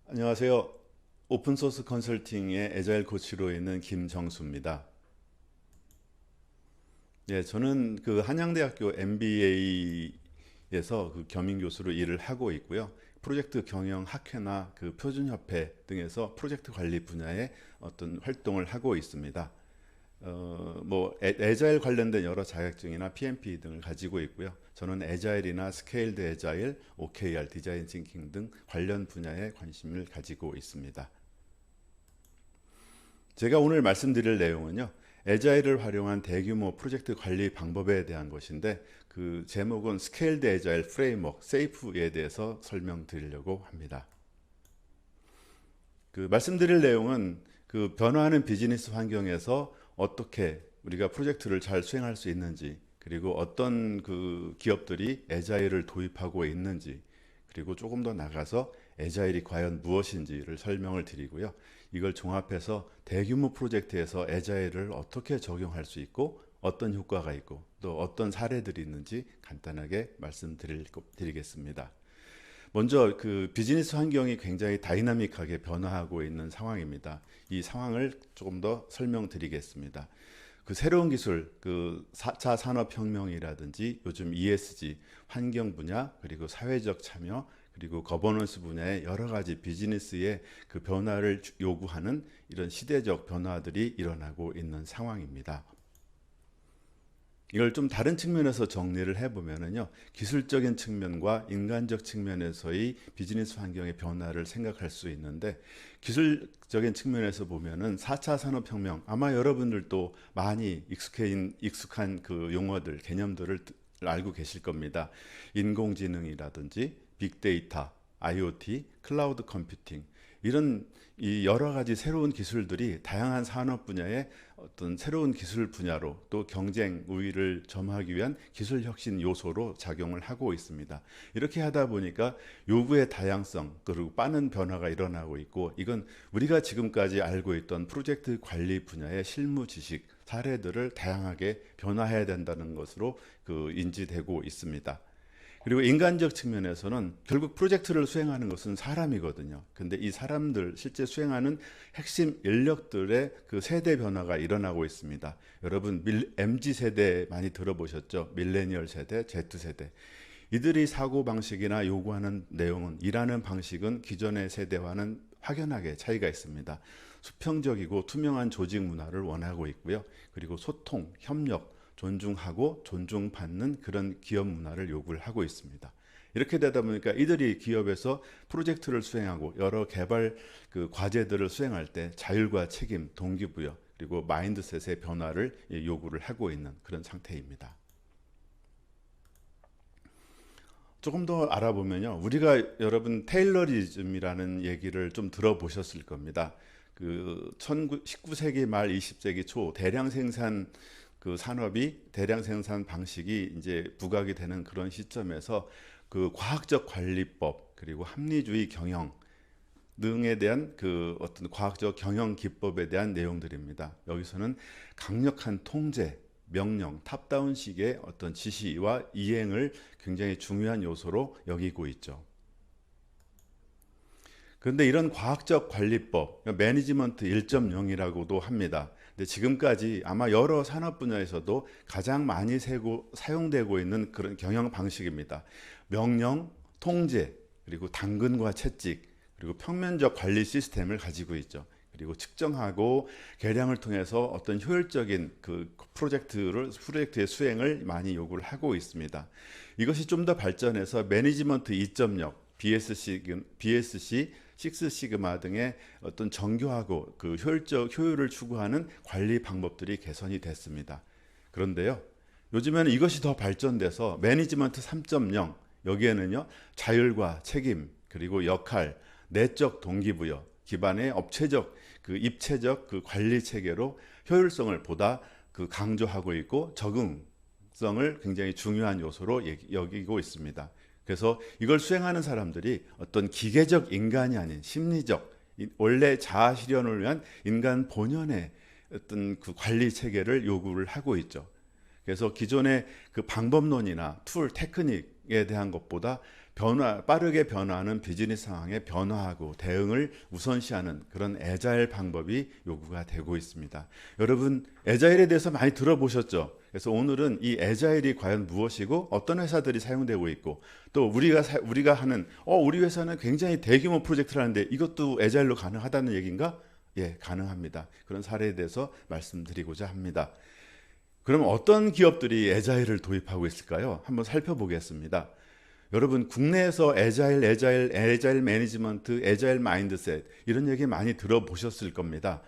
안녕하세요. 오픈소스 컨설팅의 애자일 코치로 있는 김정수입니다. 예, 저는 그 한양대학교 MBA에서 그 겸임 교수로 일을 하고 있고요. 프로젝트 경영 학회나 그 표준협회 등에서 프로젝트 관리 분야의 어떤 활동을 하고 있습니다. 애자일 관련된 여러 자격증이나 PMP 등을 가지고 있고요. 저는 애자일이나 스케일드 애자일, OKR, 디자인 싱킹 등 관련 분야에 관심을 가지고 있습니다. 제가 오늘 말씀드릴 내용은요. 애자일을 활용한 대규모 프로젝트 관리 방법에 대한 것인데 그 제목은 스케일드 애자일 프레임워크, 세이프에 대해서 설명드리려고 합니다. 그 말씀드릴 내용은 그 변화하는 비즈니스 환경에서 어떻게 우리가 프로젝트를 잘 수행할 수 있는지, 그리고 어떤 그 기업들이 애자일을 도입하고 있는지, 그리고 조금 더 나가서 애자일이 과연 무엇인지를 설명을 드리고요. 이걸 종합해서 대규모 프로젝트에서 애자일을 어떻게 적용할 수 있고 어떤 효과가 있고 또 어떤 사례들이 있는지 간단하게 말씀드리겠습니다. 먼저 그 비즈니스 환경이 굉장히 다이나믹하게 변화하고 있는 상황입니다. 이 상황을 조금 더 설명드리겠습니다. 그 새로운 기술, 그 4차 산업혁명이라든지 요즘 ESG, 환경 분야, 그리고 사회적 참여, 그리고 거버넌스 분야의 여러 가지 비즈니스의 그 변화를 요구하는 이런 시대적 변화들이 일어나고 있는 상황입니다. 이걸 좀 다른 측면에서 정리를 해보면요. 기술적인 측면과 인간적 측면에서의 비즈니스 환경의 변화를 생각할 수 있는데, 기술적인 측면에서 보면은 4차 산업혁명, 아마 여러분들도 많이 익숙한 그 용어들, 개념들을 알고 계실 겁니다. 인공지능이라든지 빅데이터, IoT, 클라우드 컴퓨팅, 이런 이 여러 가지 새로운 기술들이 다양한 산업 분야의 어떤 새로운 기술 분야로 또 경쟁 우위를 점하기 위한 기술 혁신 요소로 작용을 하고 있습니다. 이렇게 하다 보니까 요구의 다양성 그리고 빠른 변화가 일어나고 있고, 이건 우리가 지금까지 알고 있던 프로젝트 관리 분야의 실무 지식 사례들을 다양하게 변화해야 된다는 것으로 그 인지되고 있습니다. 그리고 인간적 측면에서는 결국 프로젝트를 수행하는 것은 사람이거든요. 근데 이 사람들 실제 수행하는 핵심 인력들의 그 세대 변화가 일어나고 있습니다. 여러분 MZ 세대 많이 들어보셨죠? 밀레니얼 세대, Z 세대. 이들이 사고 방식이나 요구하는 내용은, 일하는 방식은 기존의 세대와는 확연하게 차이가 있습니다. 수평적이고 투명한 조직 문화를 원하고 있고요. 그리고 소통, 협력, 존중하고 존중받는 그런 기업 문화를 요구를 하고 있습니다. 이렇게 되다 보니까 이들이 기업에서 프로젝트를 수행하고 여러 개발 그 과제들을 수행할 때 자율과 책임, 동기부여, 그리고 마인드셋의 변화를 요구를 하고 있는 그런 상태입니다. 조금 더 알아보면요, 우리가 여러분 테일러리즘이라는 얘기를 좀 들어보셨을 겁니다. 그 19세기 말 20세기 초 대량 생산 그 산업이, 대량 생산 방식이 이제 부각이 되는 그런 시점에서 그 과학적 관리법 그리고 합리주의 경영 등에 대한 그 어떤 과학적 경영 기법에 대한 내용들입니다. 여기서는 강력한 통제, 명령, 탑다운식의 어떤 지시와 이행을 굉장히 중요한 요소로 여기고 있죠. 그런데 이런 과학적 관리법, 매니지먼트 1.0이라고도 합니다. 근데 지금까지 아마 여러 산업 분야에서도 가장 많이 사용되고 있는 그런 경영 방식입니다. 명령, 통제, 그리고 당근과 채찍, 그리고 평면적 관리 시스템을 가지고 있죠. 그리고 측정하고 계량을 통해서 어떤 효율적인 그 프로젝트의 수행을 많이 요구를 하고 있습니다. 이것이 좀 더 발전해서 매니지먼트 2.0, BSC, 식스 시그마 등의 어떤 정교하고 그 효율을 추구하는 관리 방법들이 개선이 됐습니다. 그런데요, 요즘에는 이것이 더 발전돼서 매니지먼트 3.0, 여기에는요 자율과 책임 그리고 역할, 내적 동기부여 기반의 입체적 그 관리 체계로 효율성을 보다 그 강조하고 있고, 적응성을 굉장히 중요한 요소로 여기고 있습니다. 그래서 이걸 수행하는 사람들이 어떤 기계적 인간이 아닌 심리적, 원래 자아 실현을 위한 인간 본연의 어떤 그 관리 체계를 요구를 하고 있죠. 그래서 기존의 그 방법론이나 툴, 테크닉에 대한 것보다 빠르게 변화하는 비즈니스 상황에 변화하고 대응을 우선시하는 그런 애자일 방법이 요구가 되고 있습니다. 여러분, 애자일에 대해서 많이 들어보셨죠? 그래서 오늘은 이 애자일이 과연 무엇이고 어떤 회사들이 사용되고 있고 또 우리가 하는 우리 회사는 굉장히 대규모 프로젝트를 하는데 이것도 애자일로 가능하다는 얘기인가? 예, 가능합니다. 그런 사례에 대해서 말씀드리고자 합니다. 그럼 어떤 기업들이 애자일을 도입하고 있을까요? 한번 살펴보겠습니다. 여러분, 국내에서 애자일 매니지먼트, 애자일 마인드셋 이런 얘기 많이 들어보셨을 겁니다.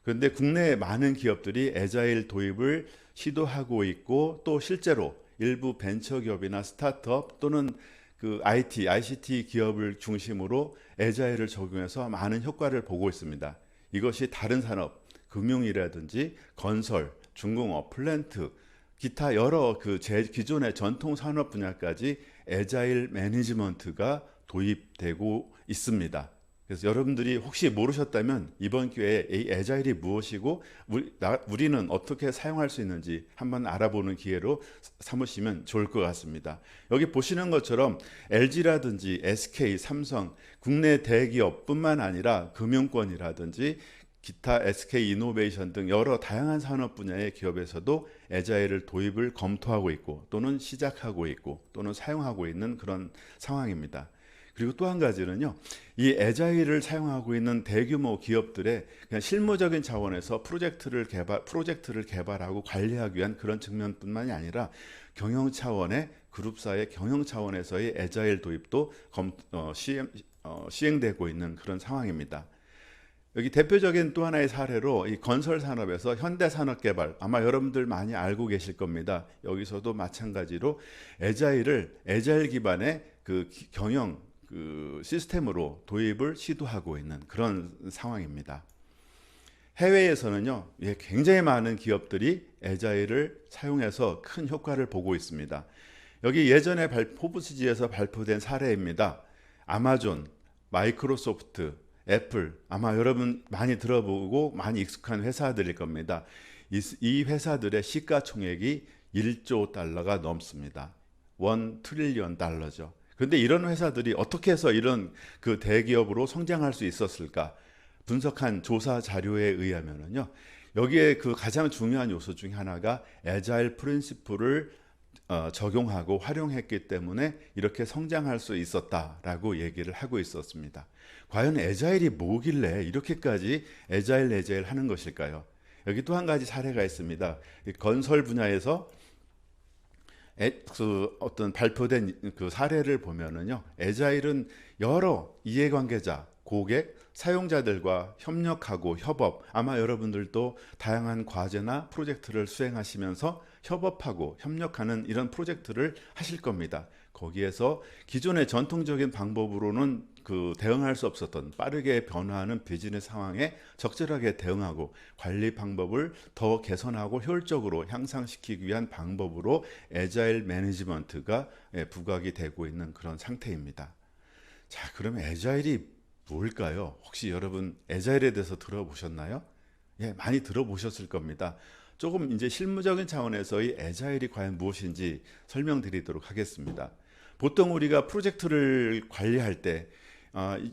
그런데 국내 많은 기업들이 애자일 도입을 시도하고 있고 또 실제로 일부 벤처기업이나 스타트업 또는 그 ICT 기업을 중심으로 애자일을 적용해서 많은 효과를 보고 있습니다. 이것이 다른 산업, 금융이라든지 건설, 중공업, 플랜트, 기타 여러 기존의 전통 산업 분야까지 애자일 매니지먼트가 도입되고 있습니다. 그래서 여러분들이 혹시 모르셨다면 이번 기회에 이 애자일이 무엇이고 우리는 어떻게 사용할 수 있는지 한번 알아보는 기회로 삼으시면 좋을 것 같습니다. 여기 보시는 것처럼 LG라든지 SK, 삼성, 국내 대기업뿐만 아니라 금융권이라든지 기타 SK 이노베이션 등 여러 다양한 산업 분야의 기업에서도 애자일을 도입을 검토하고 있고 또는 시작하고 있고 또는 사용하고 있는 그런 상황입니다. 그리고 또 한 가지는요, 이 애자일을 사용하고 있는 대규모 기업들의 그냥 실무적인 차원에서 프로젝트를 개발하고 관리하기 위한 그런 측면뿐만이 아니라 경영 차원의 그룹사의 경영 차원에서의 애자일 도입도 시행되고 있는 그런 상황입니다. 여기 대표적인 또 하나의 사례로 이 건설 산업에서 현대산업개발, 아마 여러분들 많이 알고 계실 겁니다. 여기서도 마찬가지로 애자일 기반의 그 경영 시스템으로 도입을 시도하고 있는 그런 상황입니다. 해외에서는요, 굉장히 많은 기업들이 애자일을 사용해서 큰 효과를 보고 있습니다. 여기 예전에 포브스지에서 발표된 사례입니다. 아마존, 마이크로소프트, 애플, 아마 여러분 많이 들어보고 많이 익숙한 회사들일 겁니다. 이 회사들의 시가총액이 1조 달러가 넘습니다. 1 트릴리언 달러죠. 그런데 이런 회사들이 어떻게 해서 이런 그 대기업으로 성장할 수 있었을까? 분석한 조사 자료에 의하면요, 여기에 그 가장 중요한 요소 중에 하나가 애자일 프린시플을 적용하고 활용했기 때문에 이렇게 성장할 수 있었다라고 얘기를 하고 있었습니다. 과연 애자일이 뭐길래 이렇게까지 애자일 하는 것일까요? 여기 또 한 가지 사례가 있습니다. 건설 분야에서 어떤 발표된 그 사례를 보면은요, 애자일은 여러 이해관계자, 고객, 사용자들과 협력하고 협업, 아마 여러분들도 다양한 과제나 프로젝트를 수행하시면서 협업하고 협력하는 이런 프로젝트를 하실 겁니다. 거기에서 기존의 전통적인 방법으로는 대응할 수 없었던 빠르게 변화하는 비즈니스 상황에 적절하게 대응하고 관리 방법을 더 개선하고 효율적으로 향상시키기 위한 방법으로 애자일 매니지먼트가 부각이 되고 있는 그런 상태입니다. 자, 그러면 애자일이 뭘까요? 혹시 여러분 애자일에 대해서 들어보셨나요? 예, 많이 들어보셨을 겁니다. 조금 이제 실무적인 차원에서의 애자일이 과연 무엇인지 설명드리도록 하겠습니다. 보통 우리가 프로젝트를 관리할 때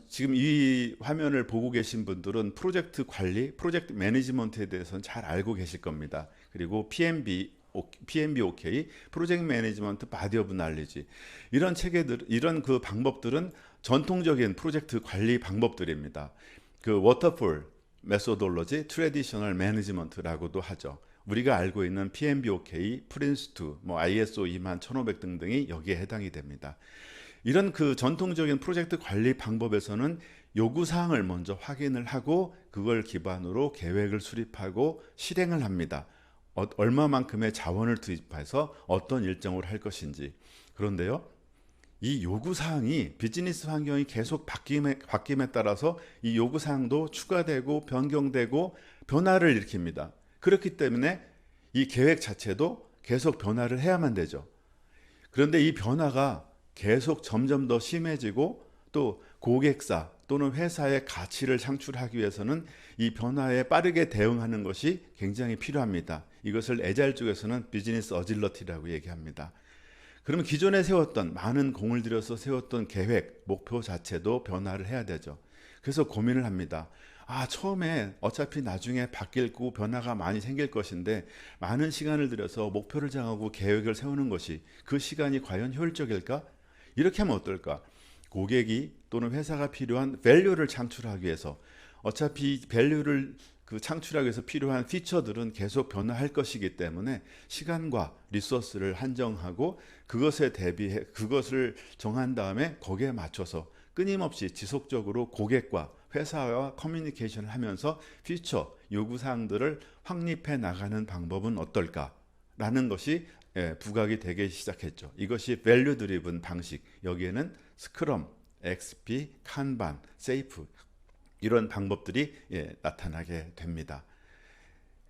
지금 이 화면을 보고 계신 분들은 프로젝트 관리, 프로젝트 매니지먼트에 대해서는 잘 알고 계실 겁니다. 그리고 PMBOK, 프로젝트 매니지먼트 바디 오브 날리지, 이런 체계들, 이런 그 방법들은 전통적인 프로젝트 관리 방법들입니다. 그 워터폴 메소돌로지, 트래디셔널 매니지먼트라고도 하죠. 우리가 알고 있는 PMBOK, 프린스2, ISO 21500 등등이 여기에 해당이 됩니다. 이런 그 전통적인 프로젝트 관리 방법에서는 요구사항을 먼저 확인을 하고 그걸 기반으로 계획을 수립하고 실행을 합니다. 얼마만큼의 자원을 투입해서 어떤 일정을 할 것인지. 그런데요, 이 요구사항이 비즈니스 환경이 계속 바뀜에 따라서 이 요구사항도 추가되고 변경되고 변화를 일으킵니다. 그렇기 때문에 이 계획 자체도 계속 변화를 해야만 되죠. 그런데 이 변화가 계속 점점 더 심해지고 또 고객사 또는 회사의 가치를 창출하기 위해서는 이 변화에 빠르게 대응하는 것이 굉장히 필요합니다. 이것을 애자일 쪽에서는 비즈니스 어질러티라고 얘기합니다. 그러면 기존에 세웠던 많은 공을 들여서 세웠던 계획, 목표 자체도 변화를 해야 되죠. 그래서 고민을 합니다. 처음에 어차피 나중에 바뀔 고 변화가 많이 생길 것인데 많은 시간을 들여서 목표를 정하고 계획을 세우는 것이 그 시간이 과연 효율적일까? 이렇게 하면 어떨까? 고객이 또는 회사가 필요한 밸류를 창출하기 위해서 어차피 밸류를 창출하기 위해서 필요한 피처들은 계속 변화할 것이기 때문에 시간과 리소스를 한정하고 그것에 대비해 그것을 정한 다음에 거기에 맞춰서 끊임없이 지속적으로 고객과 회사와 커뮤니케이션을 하면서 피처 요구사항들을 확립해 나가는 방법은 어떨까라는 것이 부각이 되기 시작했죠. 이것이 밸류 드리븐 방식. 여기에는 스크럼, XP, 칸반, 세이프 이런 방법들이 나타나게 됩니다.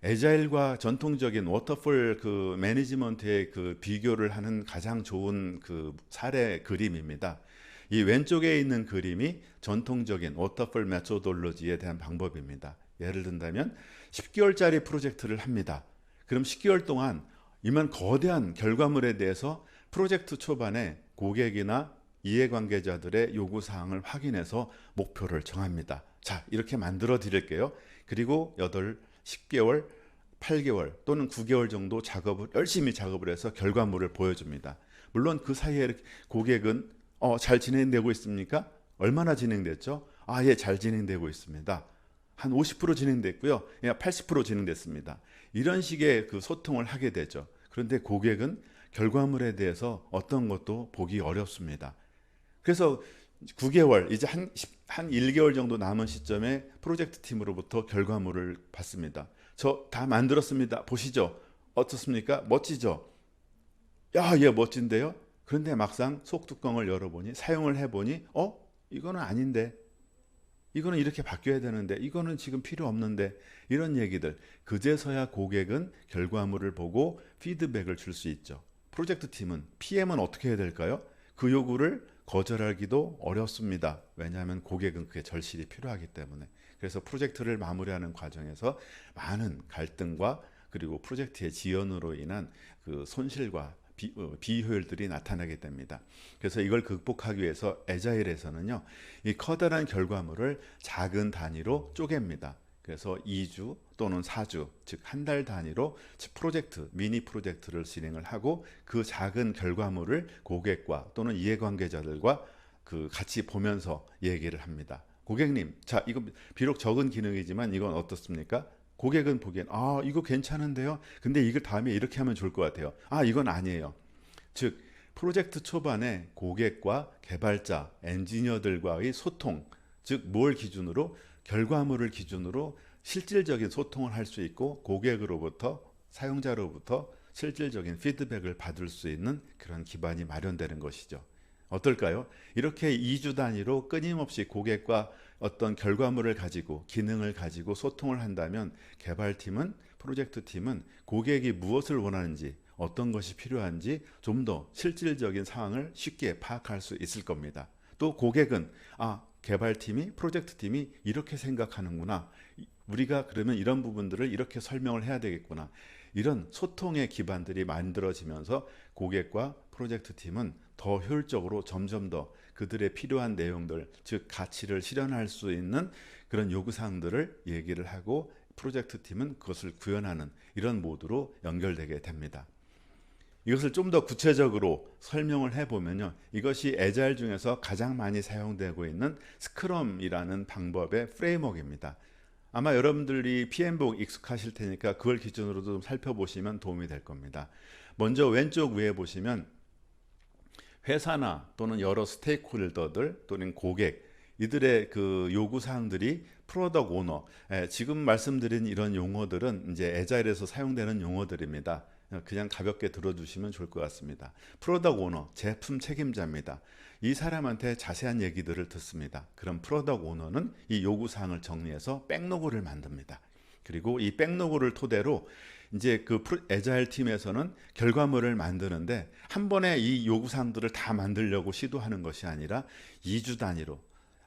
애자일과 전통적인 워터폴 매니지먼트의 비교를 하는 가장 좋은 사례 그림입니다. 이 왼쪽에 있는 그림이 전통적인 워터폴 메소돌로지에 대한 방법입니다. 예를 든다면 10개월짜리 프로젝트를 합니다. 그럼 10개월 동안 이만 거대한 결과물에 대해서 프로젝트 초반에 고객이나 이해관계자들의 요구사항을 확인해서 목표를 정합니다. 자, 이렇게 만들어 드릴게요. 그리고 10개월, 8개월 또는 9개월 정도 열심히 작업을 해서 결과물을 보여줍니다. 물론 그 사이에 고객은 잘 진행되고 있습니까? 얼마나 진행됐죠? 예, 잘 진행되고 있습니다. 한 50% 진행됐고요. 80% 진행됐습니다. 이런 식의 소통을 하게 되죠. 그런데 고객은 결과물에 대해서 어떤 것도 보기 어렵습니다. 그래서 9개월, 이제 한 1개월 정도 남은 시점에 프로젝트 팀으로부터 결과물을 받습니다. 저 다 만들었습니다. 보시죠. 어떻습니까? 멋지죠? 예, 멋진데요? 그런데 막상 속뚜껑을 열어보니, 사용을 해보니, 이거는 아닌데, 이거는 이렇게 바뀌어야 되는데, 이거는 지금 필요 없는데, 이런 얘기들. 그제서야 고객은 결과물을 보고 피드백을 줄 수 있죠. 프로젝트 팀은, PM은 어떻게 해야 될까요? 그 요구를 거절하기도 어렵습니다. 왜냐하면 고객은 그게 절실히 필요하기 때문에. 그래서 프로젝트를 마무리하는 과정에서 많은 갈등과 그리고 프로젝트의 지연으로 인한 손실과 비효율들이 나타나게 됩니다. 그래서 이걸 극복하기 위해서 애자일에서는요, 이 커다란 결과물을 작은 단위로 쪼갭니다. 그래서 2주 또는 4주, 즉 한 달 단위로 미니 프로젝트를 진행을 하고 그 작은 결과물을 고객과 또는 이해관계자들과 같이 보면서 얘기를 합니다. 고객님, 자, 이거 비록 적은 기능이지만 이건 어떻습니까? 고객은 보기엔 이거 괜찮은데요. 근데 이걸 다음에 이렇게 하면 좋을 것 같아요. 이건 아니에요. 즉 프로젝트 초반에 고객과 개발자, 엔지니어들과의 소통, 즉 뭘 기준으로 결과물을 기준으로 실질적인 소통을 할 수 있고 고객으로부터 사용자로부터 실질적인 피드백을 받을 수 있는 그런 기반이 마련되는 것이죠. 어떨까요? 이렇게 2주 단위로 끊임없이 고객과 어떤 결과물을 가지고 기능을 가지고 소통을 한다면 개발팀은 프로젝트 팀은 고객이 무엇을 원하는지 어떤 것이 필요한지 좀 더 실질적인 상황을 쉽게 파악할 수 있을 겁니다. 또 고객은 개발팀이 프로젝트 팀이 이렇게 생각하는구나. 우리가 그러면 이런 부분들을 이렇게 설명을 해야 되겠구나. 이런 소통의 기반들이 만들어지면서 고객과 프로젝트 팀은 더 효율적으로 점점 더 그들의 필요한 내용들, 즉 가치를 실현할 수 있는 그런 요구사항들을 얘기를 하고 프로젝트 팀은 그것을 구현하는 이런 모드로 연결되게 됩니다. 이것을 좀 더 구체적으로 설명을 해보면요, 이것이 애자일 중에서 가장 많이 사용되고 있는 스크럼이라는 방법의 프레임워크입니다. 아마 여러분들이 PM복 익숙하실 테니까 그걸 기준으로도 좀 살펴보시면 도움이 될 겁니다. 먼저 왼쪽 위에 보시면 회사나 또는 여러 스테이크홀더들 또는 고객 이들의 요구사항들이 프로덕트 오너, 지금 말씀드린 이런 용어들은 이제 애자일에서 사용되는 용어들입니다. 그냥 가볍게 들어주시면 좋을 것 같습니다. 프로덕트 오너, 제품 책임자입니다. 이 사람한테 자세한 얘기들을 듣습니다. 그럼 프로덕트 오너는 이 요구사항을 정리해서 백로그를 만듭니다. 그리고 이 백로그를 토대로 이제 애자일 팀에서는 결과물을 만드는데 한 번에 이 요구사항들을 다 만들려고 시도하는 것이 아니라 2주 단위로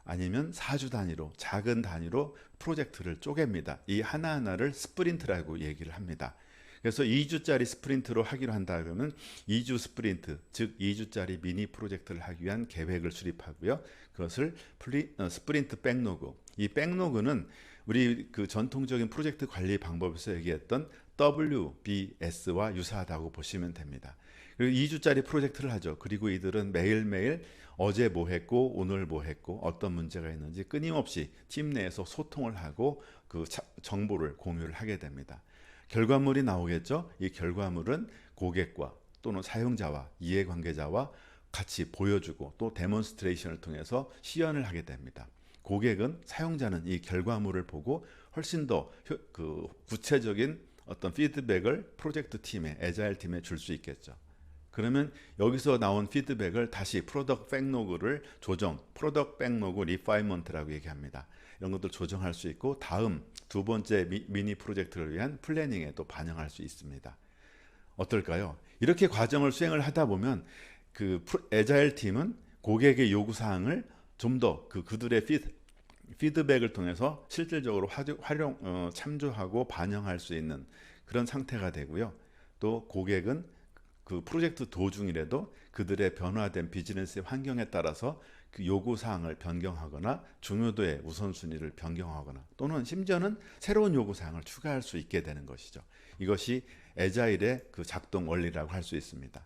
아니면 4주 단위로 작은 단위로 프로젝트를 쪼갭니다. 이 하나하나를 스프린트라고 얘기를 합니다. 그래서 2주짜리 스프린트로 하기로 한다 그러면 2주 스프린트, 즉 2주짜리 미니 프로젝트를 하기 위한 계획을 수립하고요. 그것을 스프린트 백로그. 이 백로그는 우리 그 전통적인 프로젝트 관리 방법에서 얘기했던 WBS와 유사하다고 보시면 됩니다. 그리고 2주짜리 프로젝트를 하죠. 그리고 이들은 매일매일 어제 뭐 했고 오늘 뭐 했고 어떤 문제가 있는지 끊임없이 팀 내에서 소통을 하고 그 정보를 공유를 하게 됩니다. 결과물이 나오겠죠. 이 결과물은 고객과 또는 사용자와 이해관계자와 같이 보여주고 또 데몬스트레이션을 통해서 시연을 하게 됩니다. 고객은, 사용자는 이 결과물을 보고 훨씬 더 그 구체적인 어떤 피드백을 프로젝트 팀에, 애자일 팀에 줄 수 있겠죠. 그러면 여기서 나온 피드백을 다시 프로덕트 백로그를 조정, 프로덕트 백로그 리파이먼트라고 얘기합니다. 이런 것들 조정할 수 있고 다음 두 번째 미니 프로젝트를 위한 플래닝에 또 반영할 수 있습니다. 어떨까요? 이렇게 과정을 수행을 하다 보면 그 애자일 팀은 고객의 요구 사항을 좀 더 그들의 피드백을 통해서 실질적으로 참조하고 반영할 수 있는 그런 상태가 되고요. 또 고객은 그 프로젝트 도중이라도 그들의 변화된 비즈니스 환경에 따라서 그 요구 사항을 변경하거나 중요도의 우선순위를 변경하거나 또는 심지어는 새로운 요구 사항을 추가할 수 있게 되는 것이죠. 이것이 애자일의 그 작동 원리라고 할 수 있습니다.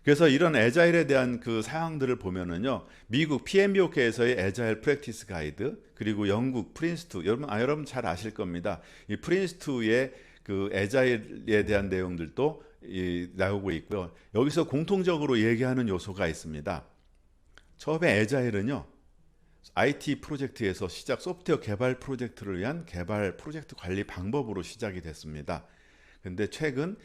그래서 이런 애자일에 대한 그 사항들을 보면은요, 미국 PMBOK에서의 애자일 프랙티스 가이드, 그리고 영국 프린스2, 여러분 잘 아실 겁니다. 이 프린스2의 그 애자일에 대한 내용들도 나오고 있고요. 여기서 공통적으로 얘기하는 요소가 있습니다. 처음에 애자일은요, IT 프로젝트에서 소프트웨어 개발 프로젝트를 위한 개발 프로젝트 관리 방법으로 시작이 됐습니다. 근데 최근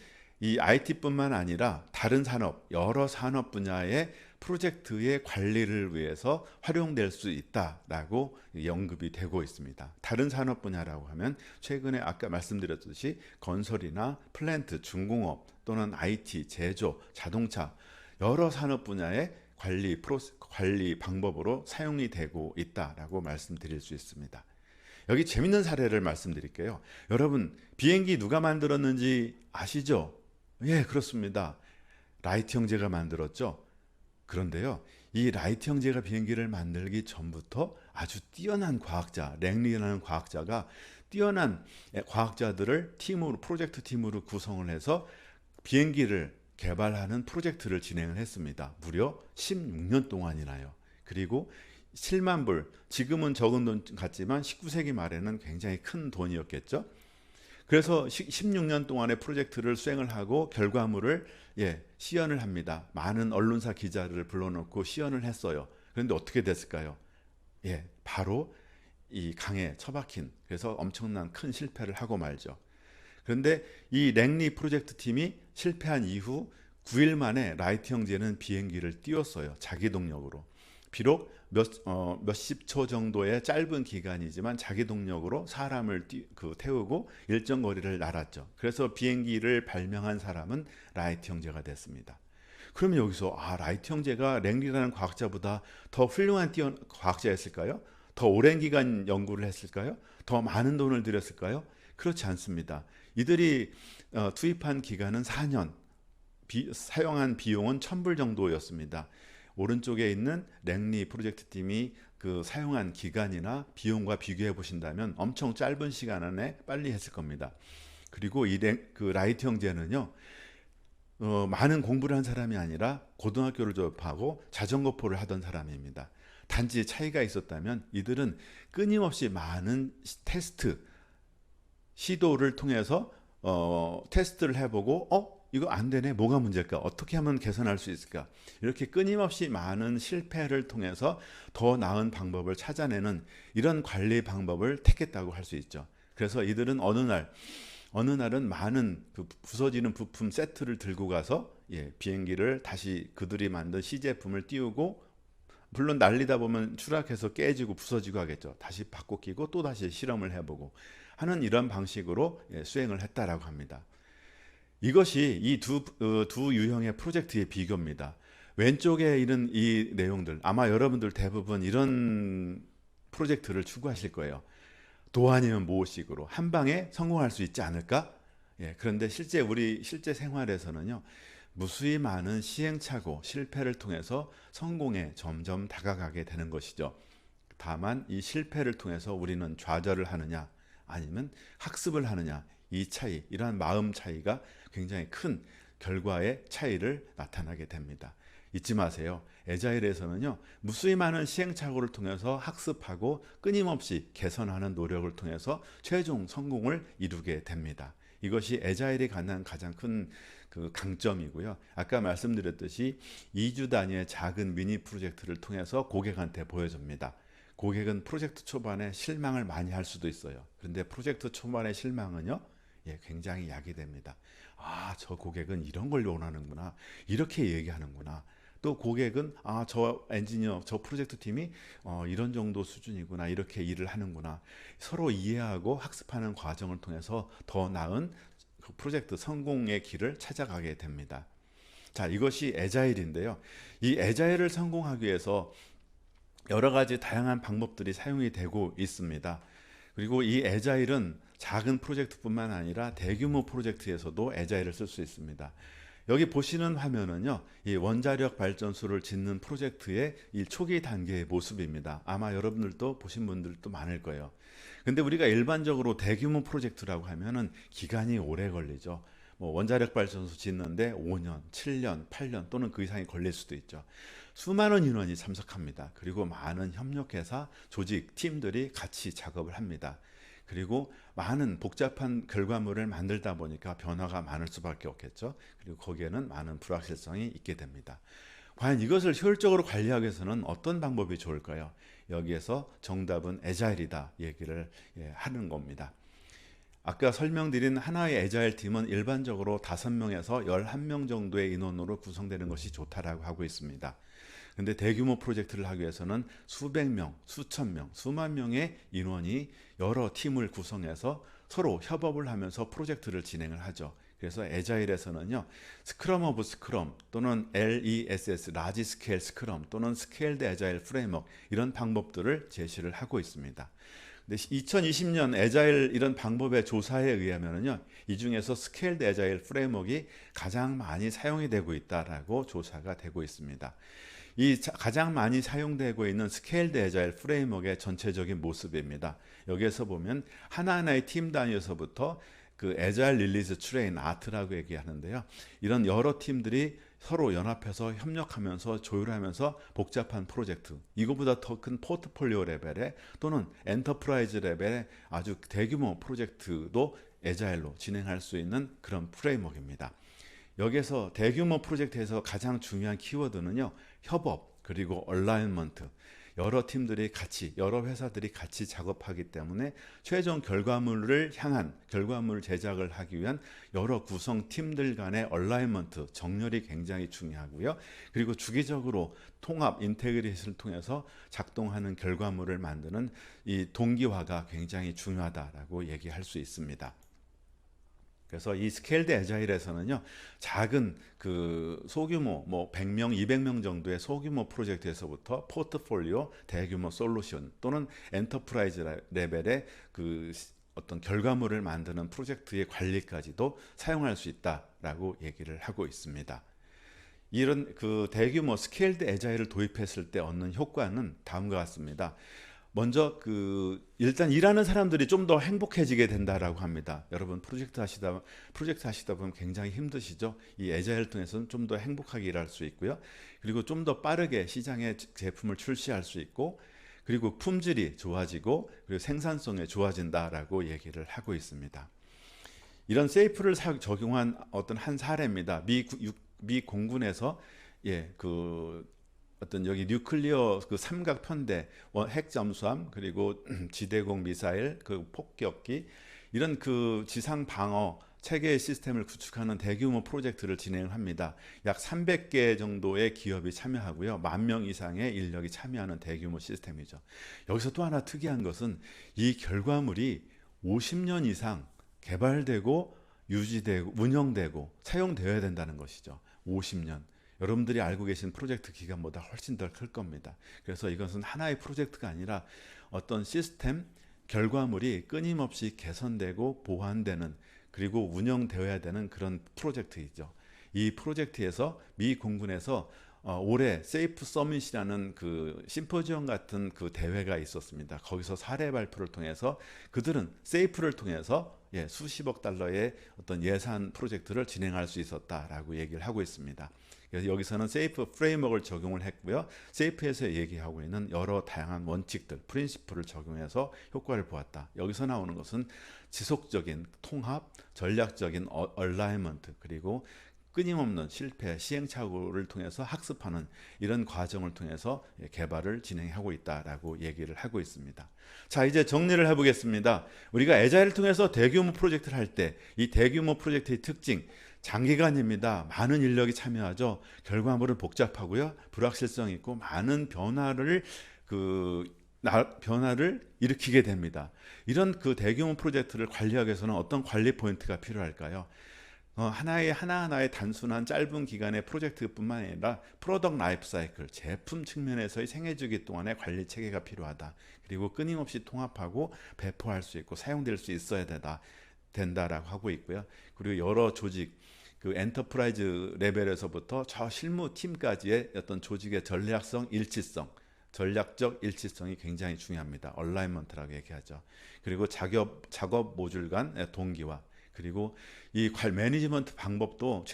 이 IT뿐만 아니라 다른 산업, 여러 산업 분야의 프로젝트의 관리를 위해서 활용될 수 있다라고 언급이 되고 있습니다. 다른 산업 분야라고 하면 최근에 아까 말씀드렸듯이 건설이나 플랜트, 중공업 또는 IT, 제조, 자동차 여러 산업 분야의 관리 방법으로 사용이 되고 있다라고 말씀드릴 수 있습니다. 여기 재밌는 사례를 말씀드릴게요. 여러분, 비행기 누가 만들었는지 아시죠? 예, 그렇습니다. 라이트 형제가 만들었죠. 그런데요, 이 라이트 형제가 비행기를 만들기 전부터 아주 뛰어난 과학자, 랭리라는 과학자가 뛰어난 과학자들을 팀으로, 프로젝트 팀으로 구성을 해서 비행기를 개발하는 프로젝트를 진행을 했습니다. 무려 16년 동안이나요. 그리고 7만 불, 지금은 적은 돈 같지만 19세기 말에는 굉장히 큰 돈이었겠죠. 그래서 16년 동안의 프로젝트를 수행을 하고 결과물을 시연을 합니다. 많은 언론사 기자들을 불러놓고 시연을 했어요. 그런데 어떻게 됐을까요? 바로 이 강에 처박힌, 그래서 엄청난 큰 실패를 하고 말죠. 그런데 이 랭리 프로젝트 팀이 실패한 이후 9일 만에 라이트 형제는 비행기를 띄웠어요. 자기 동력으로. 비록 몇십 초 정도의 짧은 기간이지만 자기 동력으로 사람을 태우고 일정 거리를 날았죠. 그래서 비행기를 발명한 사람은 라이트 형제가 됐습니다. 그러면 여기서 라이트 형제가 랭리라는 과학자보다 더 훌륭한 과학자였을까요? 더 오랜 기간 연구를 했을까요? 더 많은 돈을 들였을까요? 그렇지 않습니다. 이들이 투입한 기간은 4년, 사용한 비용은 1,000불 정도였습니다. 오른쪽에 있는 랭리 프로젝트 팀이 그 사용한 기간이나 비용과 비교해 보신다면 엄청 짧은 시간 안에 빨리 했을 겁니다. 그리고 그 라이트 형제는요, 많은 공부를 한 사람이 아니라 고등학교를 졸업하고 자전거포를 하던 사람입니다. 단지 차이가 있었다면 이들은 끊임없이 많은 테스트, 시도를 통해서 테스트를 해보고 이거 안 되네, 뭐가 문제일까, 어떻게 하면 개선할 수 있을까, 이렇게 끊임없이 많은 실패를 통해서 더 나은 방법을 찾아내는 이런 관리 방법을 택했다고 할 수 있죠. 그래서 이들은 어느 날은 많은 그 부서지는 부품 세트를 들고 가서 비행기를 다시 그들이 만든 시제품을 띄우고, 물론 날리다 보면 추락해서 깨지고 부서지고 하겠죠. 다시 바꿔 끼고 또 다시 실험을 해보고 하는 이런 방식으로 수행을 했다라고 합니다. 이것이 이 두 유형의 프로젝트의 비교입니다. 왼쪽에 있는 이 내용들, 아마 여러분들 대부분 이런 프로젝트를 추구하실 거예요. 도 아니면 모식으로 한 방에 성공할 수 있지 않을까? 예, 그런데 우리 실제 생활에서는요, 무수히 많은 시행착오, 실패를 통해서 성공에 점점 다가가게 되는 것이죠. 다만 이 실패를 통해서 우리는 좌절을 하느냐, 아니면 학습을 하느냐, 이 차이, 이러한 마음 차이가 굉장히 큰 결과의 차이를 나타나게 됩니다. 잊지 마세요. 에자일에서는요, 무수히 많은 시행착오를 통해서 학습하고 끊임없이 개선하는 노력을 통해서 최종 성공을 이루게 됩니다. 이것이 에자일이 갖는 가장 큰 그 강점이고요. 아까 말씀드렸듯이 2주 단위의 작은 미니 프로젝트를 통해서 고객한테 보여줍니다. 고객은 프로젝트 초반에 실망을 많이 할 수도 있어요. 그런데 프로젝트 초반의 실망은요, 굉장히 약이 됩니다. 아, 저 고객은 이런 걸 원하는구나. 이렇게 얘기하는구나. 또 고객은 저 엔지니어, 저 프로젝트 팀이 이런 정도 수준이구나. 이렇게 일을 하는구나. 서로 이해하고 학습하는 과정을 통해서 더 나은 그 프로젝트 성공의 길을 찾아가게 됩니다. 자, 이것이 에자일인데요. 이 에자일을 성공하기 위해서 여러 가지 다양한 방법들이 사용이 되고 있습니다. 그리고 이 에자일은 작은 프로젝트뿐만 아니라 대규모 프로젝트에서도 에자일을 쓸 수 있습니다. 여기 보시는 화면은요, 이 원자력 발전소를 짓는 프로젝트의 이 초기 단계의 모습입니다. 아마 여러분들도 보신 분들도 많을 거예요. 근데 우리가 일반적으로 대규모 프로젝트라고 하면은 기간이 오래 걸리죠. 뭐 원자력 발전소 짓는데 5년, 7년, 8년 또는 그 이상이 걸릴 수도 있죠. 수많은 인원이 참석합니다. 그리고 많은 협력회사, 조직, 팀들이 같이 작업을 합니다. 그리고 많은 복잡한 결과물을 만들다 보니까 변화가 많을 수밖에 없겠죠. 그리고 거기에는 많은 불확실성이 있게 됩니다. 과연 이것을 효율적으로 관리하기 위해서는 어떤 방법이 좋을까요? 여기에서 정답은 에자일이다 얘기를 하는 겁니다. 아까 설명드린 하나의 에자일 팀은 일반적으로 5명에서 11명 정도의 인원으로 구성되는 것이 좋다라고 하고 있습니다. 근데 대규모 프로젝트를 하기 위해서는 수백 명, 수천 명, 수만 명의 인원이 여러 팀을 구성해서 서로 협업을 하면서 프로젝트를 진행을 하죠. 그래서 에자일에서는요, 스크럼 오브 스크럼 또는 LESS, 라지 스케일 스크럼 또는 스케일드 에자일 프레임워크, 이런 방법들을 제시를 하고 있습니다. 근데 2020년 에자일 이런 방법의 조사에 의하면요, 이 중에서 스케일드 에자일 프레임워크가 가장 많이 사용이 되고 있다라고 조사가 되고 있습니다. 이 가장 많이 사용되고 있는 스케일드 에자일 프레임워크의 전체적인 모습입니다. 여기에서 보면 하나하나의 팀 단위에서부터 그 에자일 릴리즈 트레인, 아트라고 얘기하는데요. 이런 여러 팀들이 서로 연합해서 협력하면서 조율하면서 복잡한 프로젝트, 이거보다 더 큰 포트폴리오 레벨의 또는 엔터프라이즈 레벨의 아주 대규모 프로젝트도 에자일로 진행할 수 있는 그런 프레임워크입니다. 여기서 대규모 프로젝트에서 가장 중요한 키워드는요, 협업 그리고 얼라이먼트, 여러 팀들이 같이, 여러 회사들이 같이 작업하기 때문에 최종 결과물을 향한 결과물 제작을 하기 위한 여러 구성 팀들 간의 얼라이먼트, 정렬이 굉장히 중요하고요. 그리고 주기적으로 통합, 인테그레이션을 통해서 작동하는 결과물을 만드는 이 동기화가 굉장히 중요하다라고 얘기할 수 있습니다. 그래서 이 스케일드 에자일에서는요, 작은 그 소규모 뭐 100명, 200명 정도의 소규모 프로젝트에서부터 포트폴리오, 대규모 솔루션 또는 엔터프라이즈 레벨의 그 어떤 결과물을 만드는 프로젝트의 관리까지도 사용할 수 있다라고 얘기를 하고 있습니다. 이런 그 대규모 스케일드 에자일을 도입했을 때 얻는 효과는 다음과 같습니다. 먼저 일단 일하는 사람들이 좀 더 행복해지게 된다라고 합니다. 여러분 프로젝트 하시다 보면 굉장히 힘드시죠? 이 에자일을 통해서는 좀 더 행복하게 일할 수 있고요. 그리고 좀 더 빠르게 시장에 제품을 출시할 수 있고, 그리고 품질이 좋아지고, 그리고 생산성이 좋아진다라고 얘기를 하고 있습니다. 이런 세이프를 적용한 어떤 한 사례입니다. 미 공군에서 어떤 여기 뉴클리어 그 삼각 편대, 핵 잠수함, 그리고 지대공 미사일, 그 폭격기, 이런 그 지상 방어 체계 시스템을 구축하는 대규모 프로젝트를 진행을 합니다. 약 300개 정도의 기업이 참여하고요, 10,000명 이상의 인력이 참여하는 대규모 시스템이죠. 여기서 또 하나 특이한 것은 이 결과물이 50년 이상 개발되고 유지되고 운영되고 사용되어야 된다는 것이죠. 50년. 여러분들이 알고 계신 프로젝트 기간보다 훨씬 더 클 겁니다. 그래서 이것은 하나의 프로젝트가 아니라 어떤 시스템, 결과물이 끊임없이 개선되고 보완되는, 그리고 운영되어야 되는 그런 프로젝트이죠. 이 프로젝트에서 미 공군에서 올해 세이프 서밋이라는 그 심포지엄 같은 그 대회가 있었습니다. 거기서 사례 발표를 통해서 그들은 세이프를 통해서 수십억 달러의 어떤 예산 프로젝트를 진행할 수 있었다라고 얘기를 하고 있습니다. 그래서 여기서는 세이프 프레임워크를 적용을 했고요. 세이프에서 얘기하고 있는 여러 다양한 원칙들, 프린시플을 적용해서 효과를 보았다. 여기서 나오는 것은 지속적인 통합, 전략적인 얼라이먼트, 그리고 끊임없는 실패, 시행착오를 통해서 학습하는 이런 과정을 통해서 개발을 진행하고 있다라고 얘기를 하고 있습니다. 자, 이제 정리를 해보겠습니다. 우리가 애자일을 통해서 대규모 프로젝트를 할 때 이 대규모 프로젝트의 특징, 장기간입니다. 많은 인력이 참여하죠. 결과물은 복잡하고요, 불확실성이 있고 많은 변화를 일으키게 됩니다. 이런 그 대규모 프로젝트를 관리하기 위해서는 어떤 관리 포인트가 필요할까요? 하나하나의 단순한 짧은 기간의 프로젝트뿐만 아니라 프로덕트 라이프 사이클, 제품 측면에서의 생애주기 동안의 관리 체계가 필요하다. 그리고 끊임없이 통합하고 배포할 수 있고 사용될 수 있어야 된다라고 하고 있고요. 그리고 여러 조직, 그 엔터프라이즈 레벨에서부터 저 실무 팀까지의 어떤 조직의 전략적 일치성이 굉장히 중요합니다. 얼라이먼트라고 얘기하죠. 그리고 작업 모듈 간의 동기화, 그리고 이 매니지먼트 방법도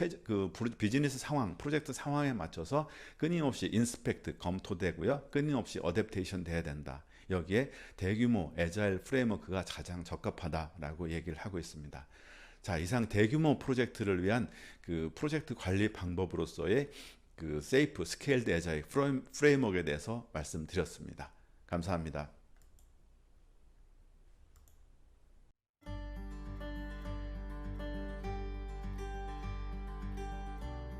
비즈니스 상황, 프로젝트 상황에 맞춰서 끊임없이 인스펙트, 검토되고요. 끊임없이 어댑테이션 돼야 된다. 여기에 대규모 애자일 프레임워크가 가장 적합하다라고 얘기를 하고 있습니다. 자, 이상 대규모 프로젝트를 위한 그 프로젝트 관리 방법으로서의 그 세이프 스케일드 애자일 프레임워크에 대해서 말씀드렸습니다. 감사합니다.